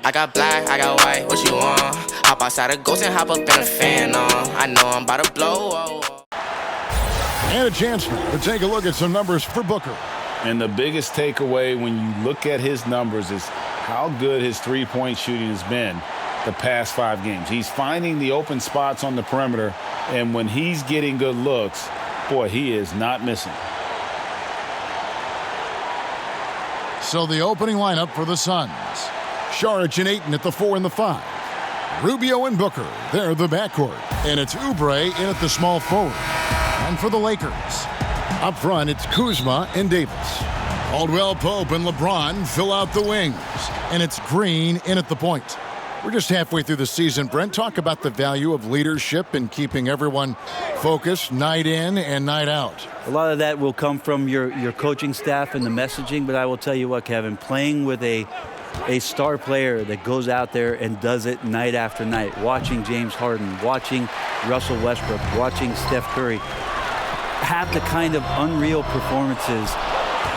I got black, I got white, what you want? Hop outside a ghost and hop up in a fan on. I know I'm about to blow. And a chance to take a look at some numbers for Booker. And the biggest takeaway when you look at his numbers is how good his three-point shooting has been the past 5 games. He's finding the open spots on the perimeter, and when he's getting good looks, boy, he is not missing. So the opening lineup for the Suns. Saric and Ayton at the 4 and the 5. Rubio and Booker, they're the backcourt. And it's Oubre in at the small forward. And for the Lakers, up front, it's Kuzma and Davis. Caldwell Pope and LeBron fill out the wings. And it's Green in at the point. We're just halfway through the season. Brent, talk about the value of leadership and keeping everyone focused night in and night out. A lot of that will come from your coaching staff and the messaging, but I will tell you what, Kevin, playing with a star player that goes out there and does it night after night, watching James Harden, watching Russell Westbrook, watching Steph Curry, have the kind of unreal performances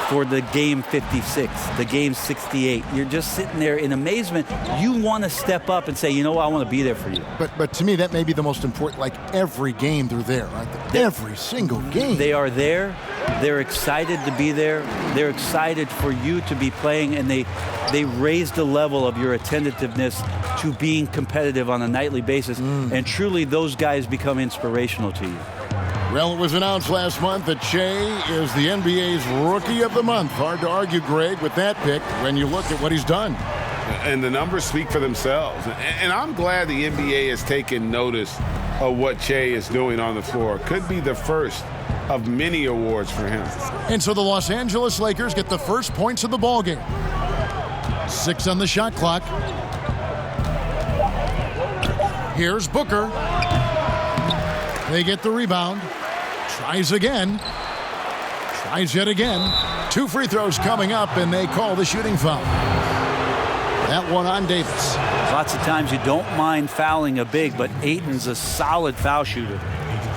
for the game 56, the game 68. You're just sitting there in amazement. You want to step up and say, you know what, I want to be there for you. But to me, that may be the most important. Like every game they're there, aren't they? Every single game. They are there. They're excited to be there. They're excited for you to be playing, and they raise the level of your attentiveness to being competitive on a nightly basis. And truly, those guys become inspirational to you. Well, it was announced last month that Shea is the NBA's Rookie of the Month. Hard to argue, Greg, with that pick when you look at what he's done. And the numbers speak for themselves. And I'm glad the NBA has taken notice of what Shea is doing on the floor. Could be the first of many awards for him. And so the Los Angeles Lakers get the first points of the ballgame. 6 on the shot clock. Here's Booker. They get the rebound. Tries again. Tries yet again. 2 free throws coming up, and they call the shooting foul. That one on Davis. Lots of times you don't mind fouling a big, but Ayton's a solid foul shooter.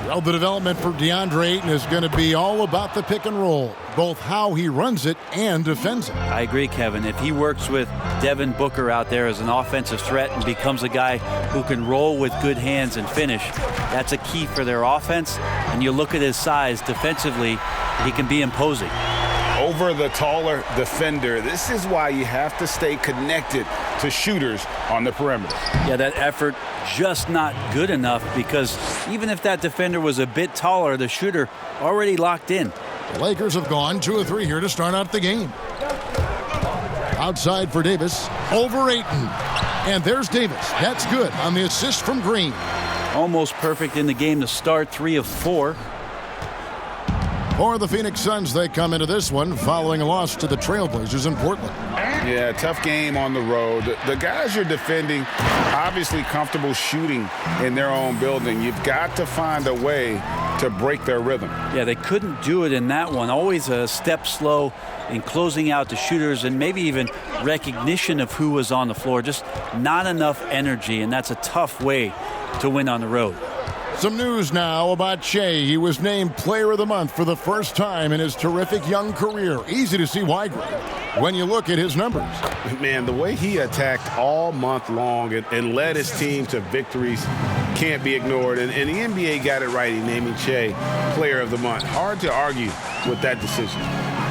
Well, the development for DeAndre Ayton is going to be all about the pick and roll, both how he runs it and defends it. I agree, Kevin. If he works with Devin Booker out there as an offensive threat and becomes a guy who can roll with good hands and finish, that's a key for their offense. And you look at his size defensively, he can be imposing. Over the taller defender, this is why you have to stay connected to shooters on the perimeter. Yeah, that effort just not good enough, because even if that defender was a bit taller, the shooter already locked in. The Lakers have gone 2 of 3 here to start out the game. Outside for Davis, over Ayton. And there's Davis. That's good on the assist from Green. Almost perfect in the game to start, 3 of 4. For the Phoenix Suns, they come into this one following a loss to the Trailblazers in Portland. Yeah, tough game on the road. The guys you're defending, obviously comfortable shooting in their own building. You've got to find a way to break their rhythm. Yeah, they couldn't do it in that one. Always a step slow in closing out the shooters, and maybe even recognition of who was on the floor. Just not enough energy, and that's a tough way to win on the road. Some news now about Shea. He was named Player of the Month for the first time in his terrific young career. Easy to see why, Greg, when you look at his numbers. Man, the way he attacked all month long and led his team to victories can't be ignored. And the NBA got it right in naming Shea Player of the Month. Hard to argue with that decision.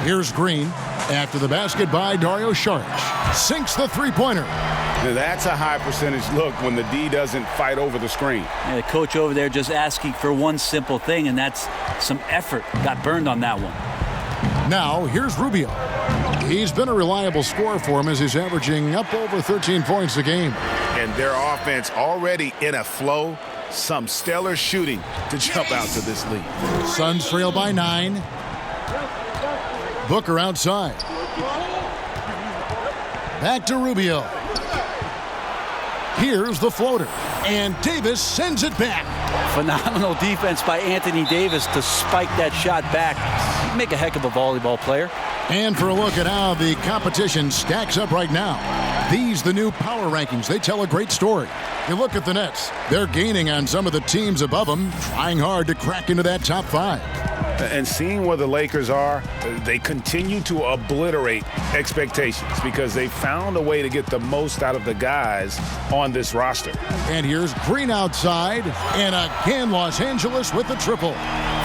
Here's Green after the basket by Dario Saric. Sinks the three-pointer. Now that's a high percentage look when the D doesn't fight over the screen. Yeah, the coach over there just asking for one simple thing, and that's some effort. Got burned on that one. Now, here's Rubio. He's been a reliable scorer for him as he's averaging up over 13 points a game. And their offense already in a flow. Some stellar shooting to jump out to this lead. Suns trail by 9. Booker outside. Back to Rubio. Here's the floater. And Davis sends it back. Phenomenal defense by Anthony Davis to spike that shot back. He'd make a heck of a volleyball player. And for a look at how the competition stacks up right now. These, the new power rankings, they tell a great story. You look at the Nets. They're gaining on some of the teams above them, trying hard to crack into that top 5. And seeing where the Lakers are, they continue to obliterate expectations because they found a way to get the most out of the guys on this roster. And here's Green outside, and again Los Angeles with the triple.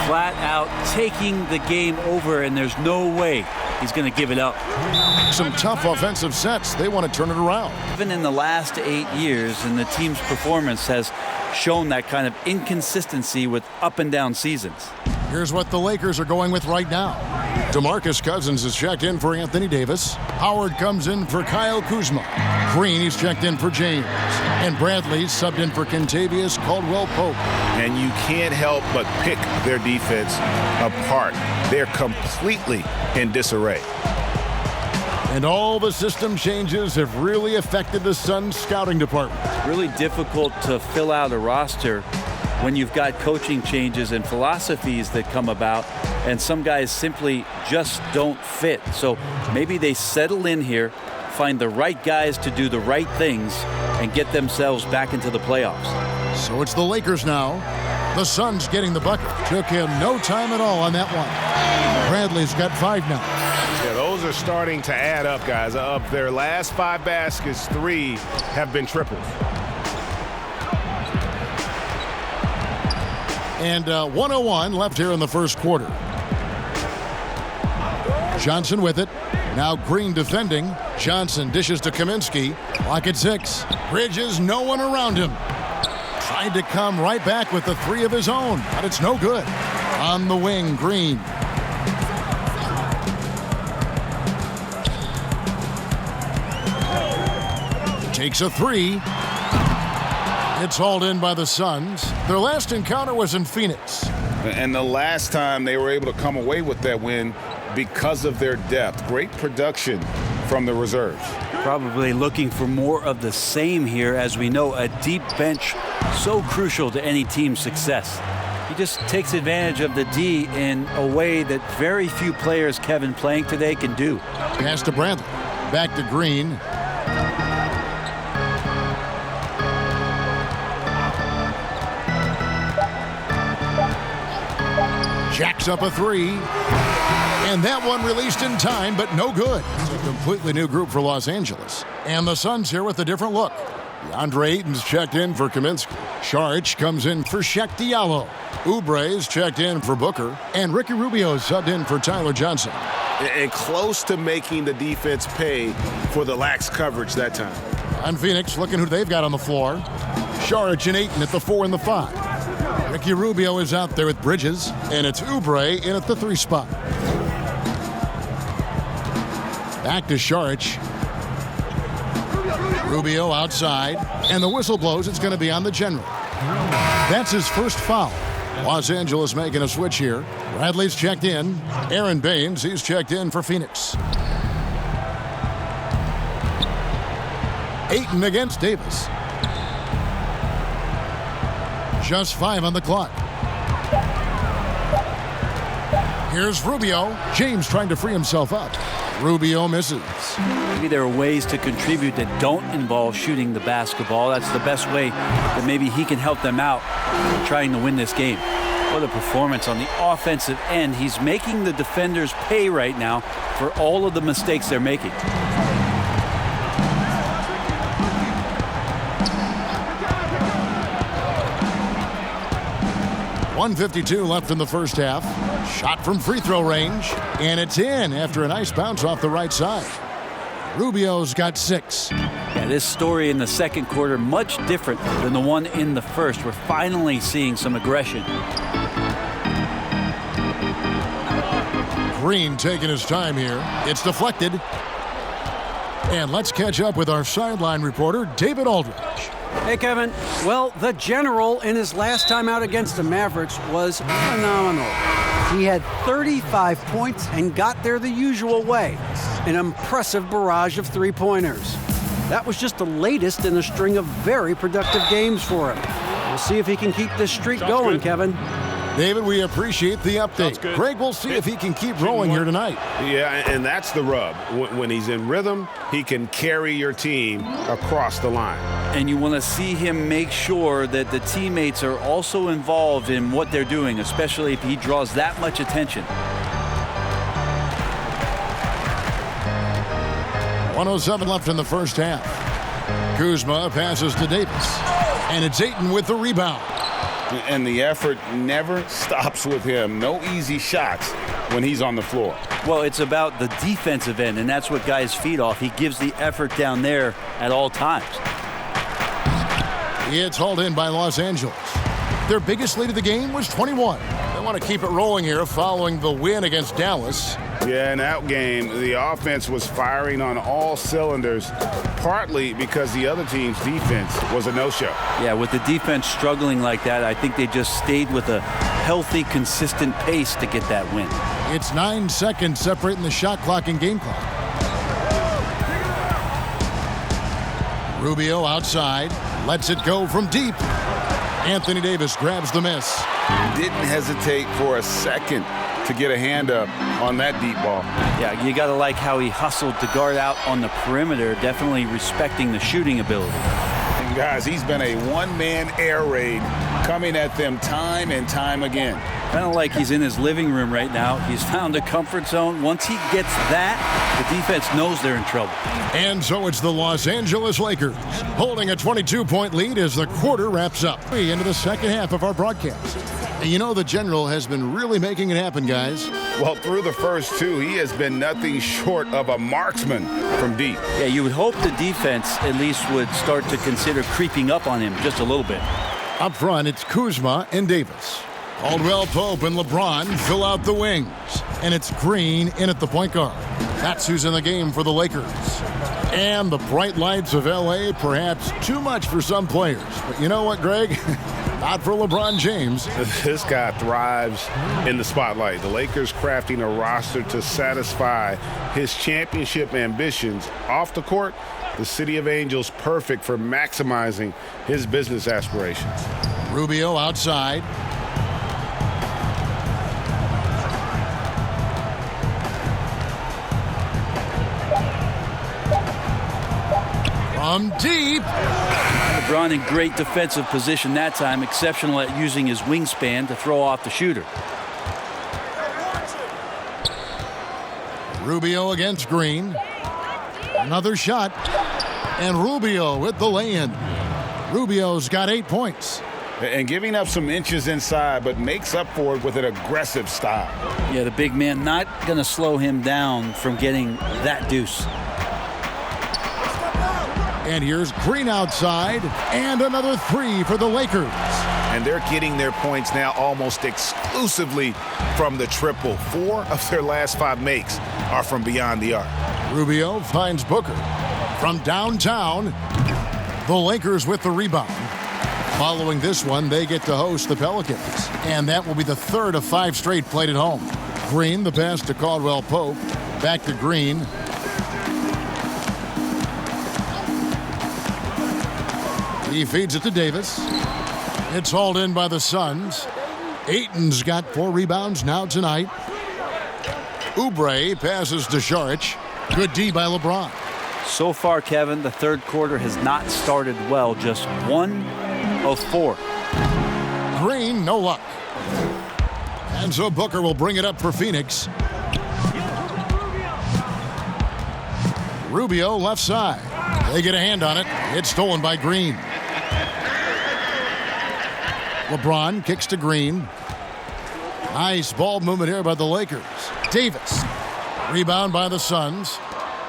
Flat out taking the game over, and there's no way he's going to give it up. Some tough offensive sets. They want to turn it around. Even in the last 8 years, and the team's performance has shown that kind of inconsistency with up and down seasons. Here's what the Lakers are going with right now. DeMarcus Cousins is checked in for Anthony Davis. Howard comes in for Kyle Kuzma. Green is checked in for James. And Bradley's subbed in for Kentavious Caldwell-Pope. And you can't help but pick their defense apart. They're completely in disarray. And all the system changes have really affected the Suns scouting department. Really difficult to fill out a roster when you've got coaching changes and philosophies that come about, and some guys simply just don't fit. So maybe they settle in here, find the right guys to do the right things, and get themselves back into the playoffs. So it's the Lakers now. The Suns getting the bucket. Took him no time at all on that one. Bradley's got 5 now. Yeah, those are starting to add up, guys. Of their last 5 baskets, 3 have been triples. And 1:01 left here in the first quarter. Johnson with it. Now Green defending. Johnson dishes to Kaminsky. Clock at 6. Bridges, no one around him. Tried to come right back with the 3 of his own, but it's no good. On the wing, Green. Takes a 3. It's hauled in by the Suns. Their last encounter was in Phoenix. And the last time they were able to come away with that win because of their depth. Great production from the reserves. Probably looking for more of the same here. As we know, a deep bench so crucial to any team's success. He just takes advantage of the D in a way that very few players, Kevin, playing today can do. Pass to Bradley. Back to Green. Jacks up a 3. And that one released in time, but no good. It's a completely new group for Los Angeles. And the Suns here with a different look. DeAndre Ayton's checked in for Kaminsky. Saric comes in for Shaq Diallo. Oubre's checked in for Booker. And Ricky Rubio's subbed in for Tyler Johnson. And close to making the defense pay for the lax coverage that time. And Phoenix looking who they've got on the floor. Saric and Ayton at the 4 and the 5. Ricky Rubio is out there with Bridges, and it's Oubre in at the 3 spot. Back to Saric. Rubio outside, and the whistle blows. It's going to be on the general. That's his first foul. Los Angeles making a switch here. Bradley's checked in. Aaron Baines, he's checked in for Phoenix. Ayton against Davis. Just 5 on the clock. Here's Rubio. James trying to free himself up. Rubio misses. Maybe there are ways to contribute that don't involve shooting the basketball. That's the best way that maybe he can help them out in trying to win this game. What a performance on the offensive end. He's making the defenders pay right now for all of the mistakes they're making. .152 left in the first half. Shot from free throw range, and it's in after a nice bounce off the right side. Rubio's got 6. Yeah, this story in the second quarter much different than the one in the first. We're finally seeing some aggression. Green taking his time here. It's deflected. And let's catch up with our sideline reporter, David Aldridge. Hey, Kevin. Well, the General in his last time out against the Mavericks was phenomenal. He had 35 points and got there the usual way. An impressive barrage of three-pointers. That was just the latest in a string of very productive games for him. We'll see if he can keep this streak going, Kevin. David, we appreciate the update. Greg, we'll see if he can keep rolling here tonight. Yeah, and that's the rub. When he's in rhythm, he can carry your team across the line. And you want to see him make sure that the teammates are also involved in what they're doing, especially if he draws that much attention. 1:07 left in the first half. Kuzma passes to Davis. And it's Ayton with the rebound. And the effort never stops with him. No easy shots when he's on the floor. Well, it's about the defensive end, and that's what guys feed off. He gives the effort down there at all times. It's hauled in by Los Angeles. Their biggest lead of the game was 21. They want to keep it rolling here following the win against Dallas. Yeah, in that game, the offense was firing on all cylinders, partly because the other team's defense was a no-show. Yeah, with the defense struggling like that, I think they just stayed with a healthy, consistent pace to get that win. It's 9 seconds separating the shot clock and game clock. Rubio outside, lets it go from deep. Anthony Davis grabs the miss. Didn't hesitate for a second to get a hand up on that deep ball. Yeah, you got to like how he hustled to guard out on the perimeter, definitely respecting the shooting ability. And guys, he's been a one-man air raid coming at them time and time again. Kind of like he's in his living room right now. He's found a comfort zone. Once he gets that, the defense knows they're in trouble. And so it's the Los Angeles Lakers holding a 22-point lead as the quarter wraps up. Into the second half of our broadcast. And you know the General has been really making it happen, guys. Well, through the first two, he has been nothing short of a marksman from deep. Yeah, you would hope the defense at least would start to consider creeping up on him just a little bit. Up front, it's Kuzma and Davis. Caldwell Pope and LeBron fill out the wings. And it's Green in at the point guard. That's who's in the game for the Lakers. And the bright lights of L.A., perhaps too much for some players. But you know what, Greg? Not for LeBron James. This guy thrives in the spotlight. The Lakers crafting a roster to satisfy his championship ambitions. Off the court, the City of Angels perfect for maximizing his business aspirations. Rubio outside. From deep. LeBron in great defensive position that time, exceptional at using his wingspan to throw off the shooter. Rubio against Green. Another shot. And Rubio with the lay-in. Rubio's got 8 points. And giving up some inches inside, but makes up for it with an aggressive style. Yeah, the big man not going to slow him down from getting that deuce. And here's Green outside, and another three for the Lakers. And they're getting their points now almost exclusively from the triple. 4 of their last 5 makes are from beyond the arc. Rubio finds Booker. From downtown, the Lakers with the rebound. Following this one, they get to host the Pelicans. And that will be the 3rd of 5 straight played at home. Green, the pass to Caldwell Pope. Back to Green. He feeds it to Davis. It's hauled in by the Suns. Ayton's got 4 rebounds now tonight. Oubre passes to Saric. Good D by LeBron. So far, Kevin, the third quarter has not started well. Just 1 of 4. Green, no luck. And so Booker will bring it up for Phoenix. Rubio left side. They get a hand on it. It's stolen by Green. LeBron kicks to Green. Nice ball movement here by the Lakers. Davis. Rebound by the Suns.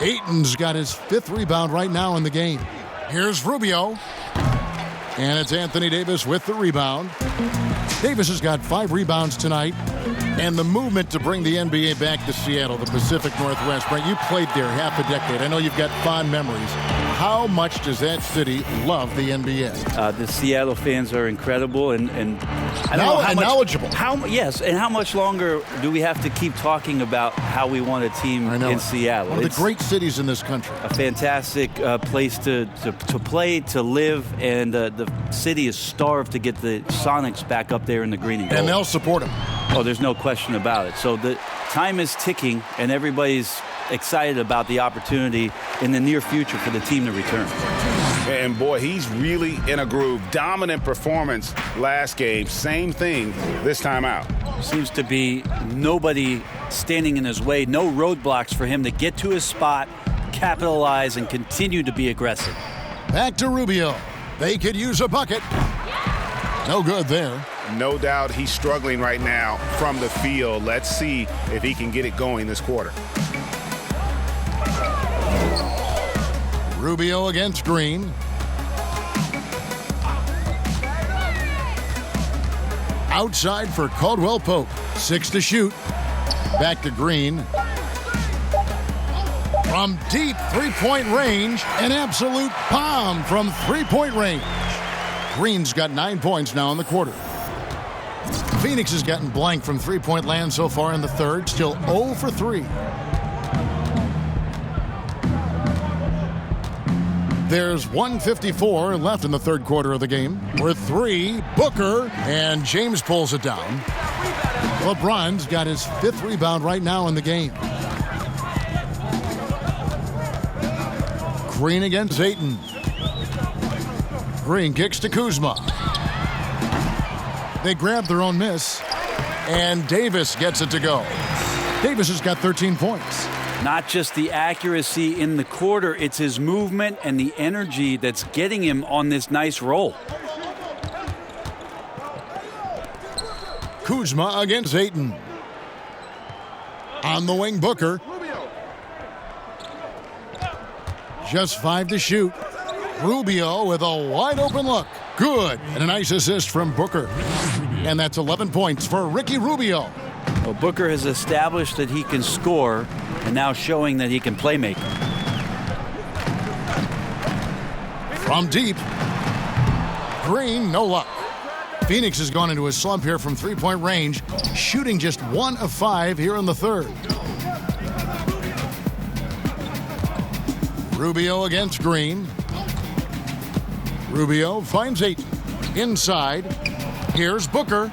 Ayton's got his 5th rebound right now in the game. Here's Rubio. And it's Anthony Davis with the rebound. Davis has got 5 rebounds tonight. And the movement to bring the NBA back to Seattle, the Pacific Northwest. Brent, you played there half a decade. I know you've got fond memories. How much does that city love the NBA? The Seattle fans are incredible and I don't know how much, knowledgeable. Yes, and how much longer do we have to keep talking about how we want a team in Seattle? One of the great cities in this country. A fantastic place to play, to live, and the city is starved to get the Sonics back up there in the green and gold. And they'll support them. Oh, there's no question about it. So the time is ticking, and everybody's excited about the opportunity in the near future for the team to return. And boy, he's really in a groove. Dominant performance last game. Same thing this time out. Seems to be nobody standing in his way, no roadblocks for him to get to his spot, capitalize, and continue to be aggressive. Back to Rubio. They could use a bucket. No good there. No doubt he's struggling right now from the field. Let's see if he can get it going this quarter. Rubio against Green. Outside for Caldwell Pope. 6 to shoot. Back to Green. From deep three-point range, an absolute bomb from three-point range. Green's got 9 points now in the quarter. Phoenix has gotten blank from three-point land so far in the third, still 0 for 3. There's 1:54 left in the third quarter of the game. With 3, Booker, and James pulls it down. LeBron's got his 5th rebound right now in the game. Green against Ayton. Green kicks to Kuzma. They grab their own miss, and Davis gets it to go. Davis has got 13 points. Not just the accuracy in the quarter, it's his movement and the energy that's getting him on this nice roll. Kuzma against Ayton. On the wing, Booker. Just 5 to shoot. Rubio with a wide open look. Good. And a nice assist from Booker. And that's 11 points for Ricky Rubio. Well, Booker has established that he can score and now showing that he can play make. From deep. Green, no luck. Phoenix has gone into a slump here from three-point range, shooting just 1 of 5 here in the third. Rubio against Green. Rubio finds Ayton. Inside. Here's Booker.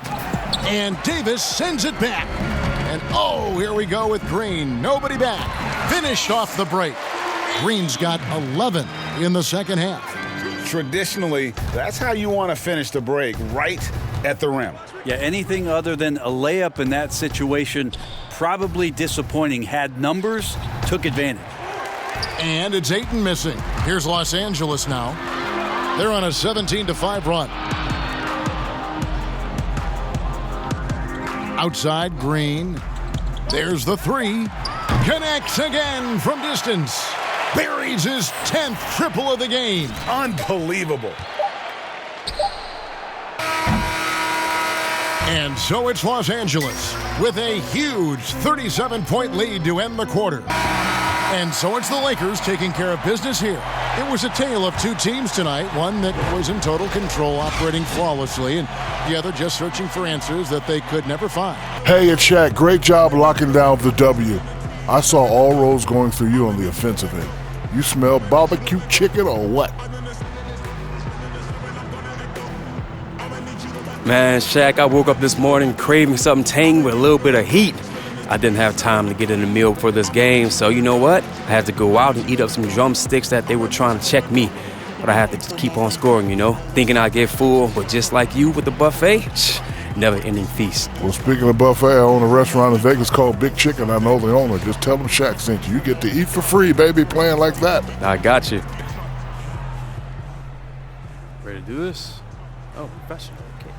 And Davis sends it back. And oh, here we go with Green. Nobody back. Finished off the break. Green's got 11 in the second half. Traditionally, that's how you want to finish the break, right at the rim. Yeah, anything other than a layup in that situation, probably disappointing. Had numbers, took advantage. And it's Ayton missing. Here's Los Angeles now. They're on a 17-5 run. Outside, Green. There's the 3. Connects again from distance. Buries his 10th triple of the game. Unbelievable. And so it's Los Angeles with a huge 37-point lead to end the quarter. And so it's the Lakers taking care of business here. It was a tale of two teams tonight, one that was in total control, operating flawlessly, and the other just searching for answers that they could never find. Hey, it's Shaq. Great job locking down the W. I saw all roads going through you on the offensive end. You smell barbecue chicken or what? Man, Shaq, I woke up this morning craving something tang with a little bit of heat. I didn't have time to get in the meal for this game, so you know what? I had to go out and eat up some drumsticks that they were trying to check me. But I had to just keep on scoring, you know, thinking I'd get full. But just like you with the buffet, never-ending feast. Well, speaking of buffet, I own a restaurant in Vegas called Big Chicken. I know the owner. Just tell them Shaq sent you. You get to eat for free, baby, playing like that. I got you. Ready to do this? Oh, professional. Okay.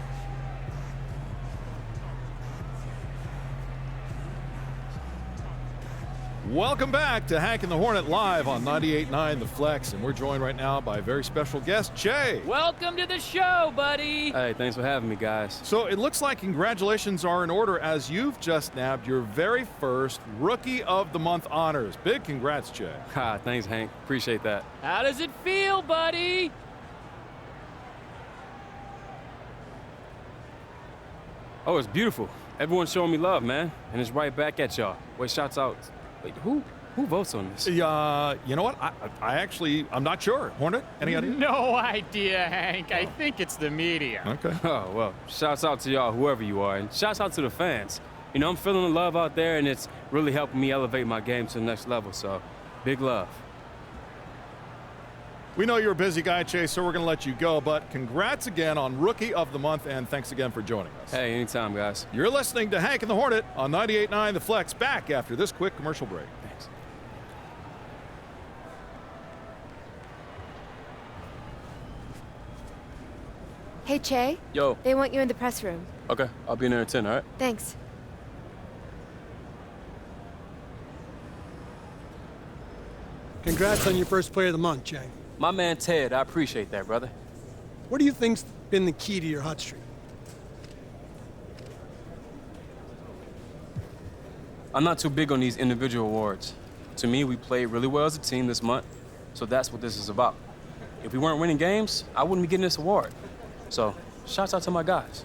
Welcome back to Hank and the Hornet live on 98.9 The Flex, and we're joined right now by a very special guest, Jay. Welcome to the show, buddy. Hey, thanks for having me, guys. So it looks like congratulations are in order as you've just nabbed your very first Rookie of the Month honors. Big congrats, Jay. Thanks, Hank. Appreciate that. How does it feel, buddy? Oh, it's beautiful. Everyone's showing me love, man. And it's right back at y'all. Wait, shouts out. Wait, who votes on this? You know what? I'm not sure. Hornet, any idea? No idea, Hank. I think it's the media. Okay. Oh, well, shouts out to y'all, whoever you are. And shouts out to the fans. You know, I'm feeling the love out there, and it's really helping me elevate my game to the next level. So, big love. We know you're a busy guy, Chase, so we're going to let you go. But congrats again on Rookie of the Month, and thanks again for joining us. Hey, anytime, guys. You're listening to Hank and the Hornet on 98.9 The Flex. Back after this quick commercial break. Thanks. Hey, Che. Yo. They want you in the press room. Okay, I'll be in there at 10, all right? Thanks. Congrats on your first Player of the Month, Che. My man Ted, I appreciate that, brother. What do you think's been the key to your hot streak? I'm not too big on these individual awards. To me, we played really well as a team this month, so that's what this is about. If we weren't winning games, I wouldn't be getting this award. So, shouts out to my guys.